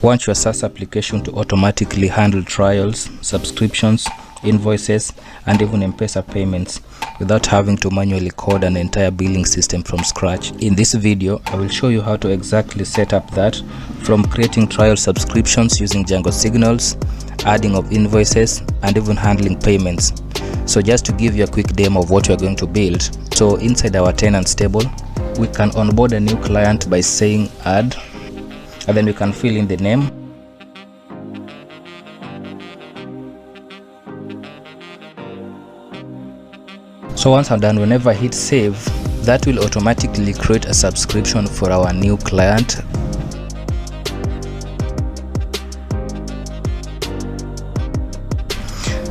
Want your SaaS application to automatically handle trials, subscriptions, invoices, and even M-Pesa payments without having to manually code an entire billing system from scratch. In this video, I will show you how to exactly set up that, from creating trial subscriptions using Django signals, adding of invoices, and even handling payments. So just to give you a quick demo of what we are going to build. So inside our tenants table, we can onboard a new client by saying add, and then we can fill in the name. So once I'm done, whenever I hit save, that will automatically create a subscription for our new client.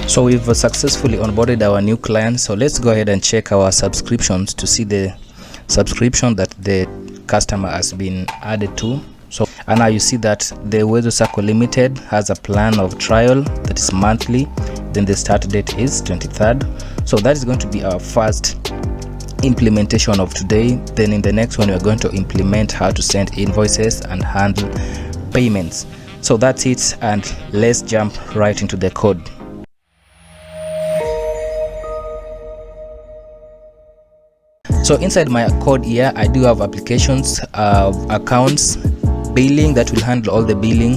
So we've successfully onboarded our new client. So let's go ahead and check our subscriptions to see the subscription that the customer has been added to. So, and now you see that the Wezo Circle Limited has a plan of trial that is monthly. Then the start date is 23rd. So that is going to be our first implementation of today. Then in the next one, we are going to implement how to send invoices and handle payments. So that's it, and let's jump right into the code. So inside my code here, I do have applications, accounts, billing that will handle all the billing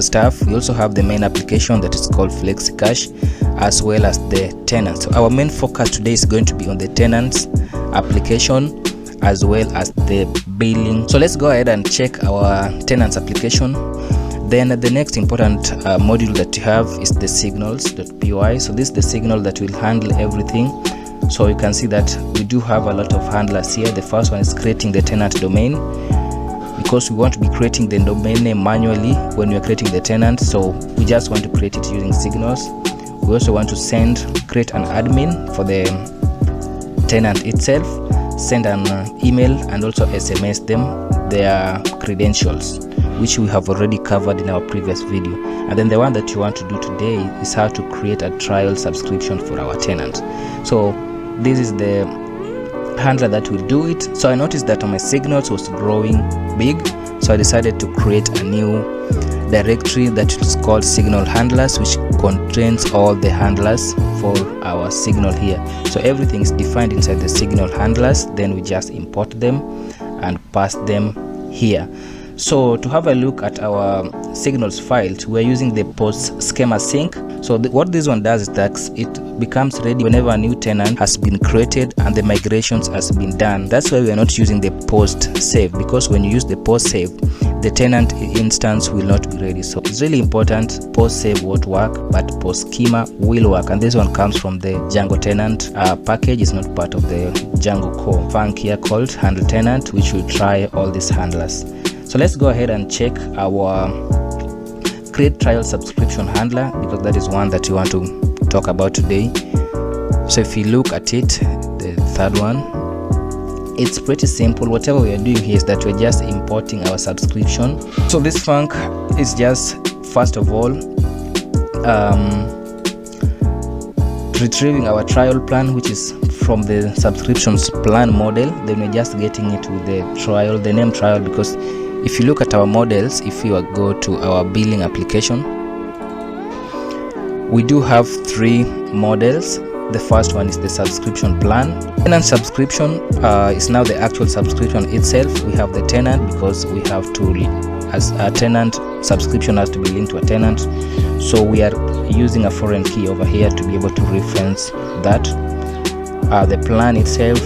stuff. We also have the main application that is called Flexicash, as well as the tenants. So our main focus today is going to be on the tenants application as well as the billing. So let's go ahead and check our tenants application. Then the next important module that you have is the signals.py. So this is the signal that will handle everything. So you can see that we do have a lot of handlers here. The first one is creating the tenant domain, because we want to be creating the domain name manually when we are creating the tenant. So we just want to create it using signals. We also want to create an admin for the tenant itself, send an email, and also SMS them their credentials, which we have already covered in our previous video. And then the one that you want to do today is how to create a trial subscription for our tenant. So this is the handler that will do it. So I noticed that my signals was growing big, so I decided to create a new directory that is called signal handlers, which contains all the handlers for our signal here. So everything is defined inside the signal handlers. Then we just import them and pass them here. So to have a look at our signals files, we are using the post schema sync. So what this one does is that it becomes ready whenever a new tenant has been created and the migrations has been done. That's why we are not using the post save, because when you use the post save, the tenant instance will not be ready. So it's really important. Post save won't work, but post schema will work. And this one comes from the Django-Tenant package. It's not part of the Django core func here called handle tenant, which will try all these handlers. So let's go ahead and check our create trial subscription handler, because that is one that we want to talk about today. So if you look at it, the third one, it's pretty simple. Whatever we are doing here is that we're just importing our subscription. So this func is just, first of all, retrieving our trial plan, which is from the subscriptions plan model. Then we're just getting it with the trial, the name trial, because if you look at our models, if you go to our billing application, we do have 3 models. The first one is the subscription plan. Tenant subscription is now the actual subscription itself. We have the tenant because we have to, as a tenant, subscription has to be linked to a tenant. So we are using a foreign key over here to be able to reference that. The plan itself,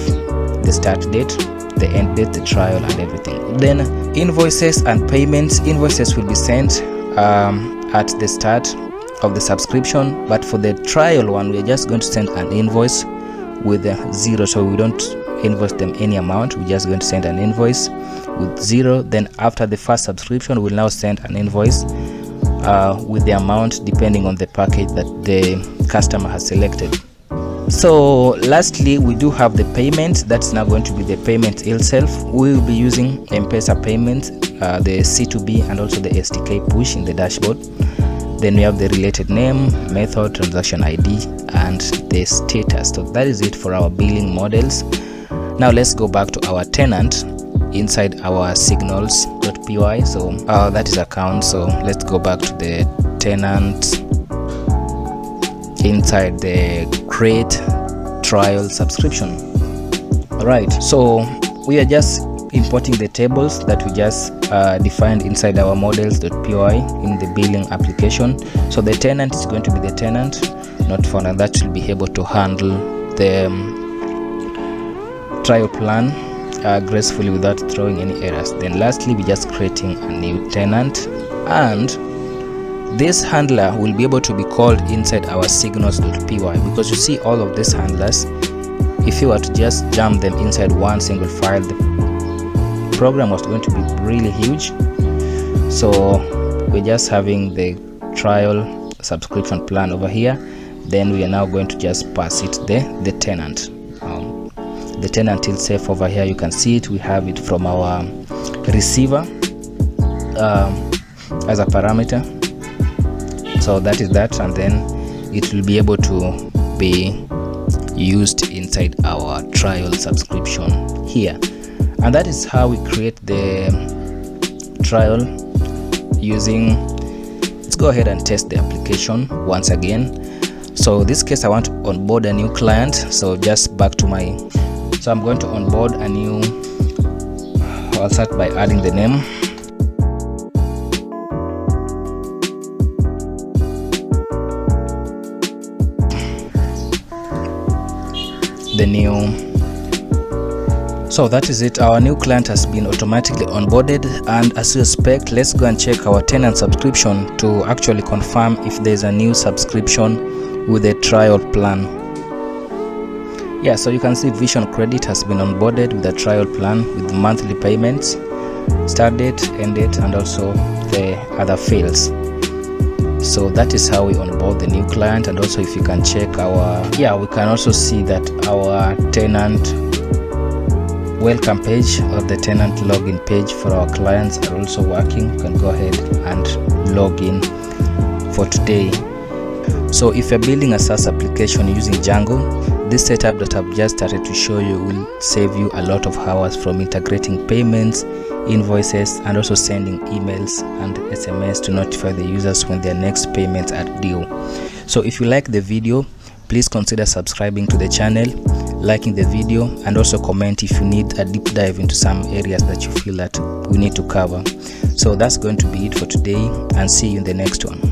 the start date, the end date, the trial, and everything. Then invoices and payments. Invoices will be sent at the start of the subscription, but for the trial one, we're just going to send an invoice with a 0. So we don't invoice them any amount. We're just going to send an invoice with 0. Then after the first subscription, we'll now send an invoice with the amount depending on the package that the customer has selected. So lastly, we do have the payment. That's now going to be the payment itself. We will be using M-Pesa payments, the C2B, and also the SDK push in the dashboard. Then we have the related name, method, transaction ID, and the status. So that is it for our billing models. Now let's go back to our tenant. inside our signals.py. So that is account. So let's go back to the tenant inside the create trial subscription. All right, so we are just importing the tables that we just defined inside our models.py in the billing application. So the tenant is going to be the tenant, not founder. That will be able to handle the trial plan gracefully without throwing any errors. Then lastly, we're just creating a new tenant, and this handler will be able to be called inside our signals.py, because you see all of these handlers, if you were to just jump them inside one single file, the program was going to be really huge. So we're just having the trial subscription plan over here. Then we are now going to just pass it the tenant. The tenant is safe over here. You can see it. We have it from our receiver as a parameter. So that is that, and then it will be able to be used inside our trial subscription here. And that is how we create the trial using, let's go ahead and test the application once again. So in this case, I want to onboard a new client. So just back to my, so I'm going to onboard a new, I'll start by adding the name. The new, so that is it. Our new client has been automatically onboarded, and as you expect, let's go and check our tenant subscription to actually confirm if there's a new subscription with a trial plan. Yeah, so you can see Vision Credit has been onboarded with a trial plan with monthly payments, start date, end date, and also the other fields. So that is how we onboard the new client. And also, if you can check our, we can also see that our tenant welcome page or the tenant login page for our clients are also working. You can go ahead and log in for today. So if you're building a SaaS application using Django, this setup that I've just started to show you will save you a lot of hours from integrating payments, invoices, and also sending emails and SMS to notify the users when their next payments are due. So if you like the video, please consider subscribing to the channel, liking the video, and also comment if you need a deep dive into some areas that you feel that we need to cover. So that's going to be it for today, and see you in the next one.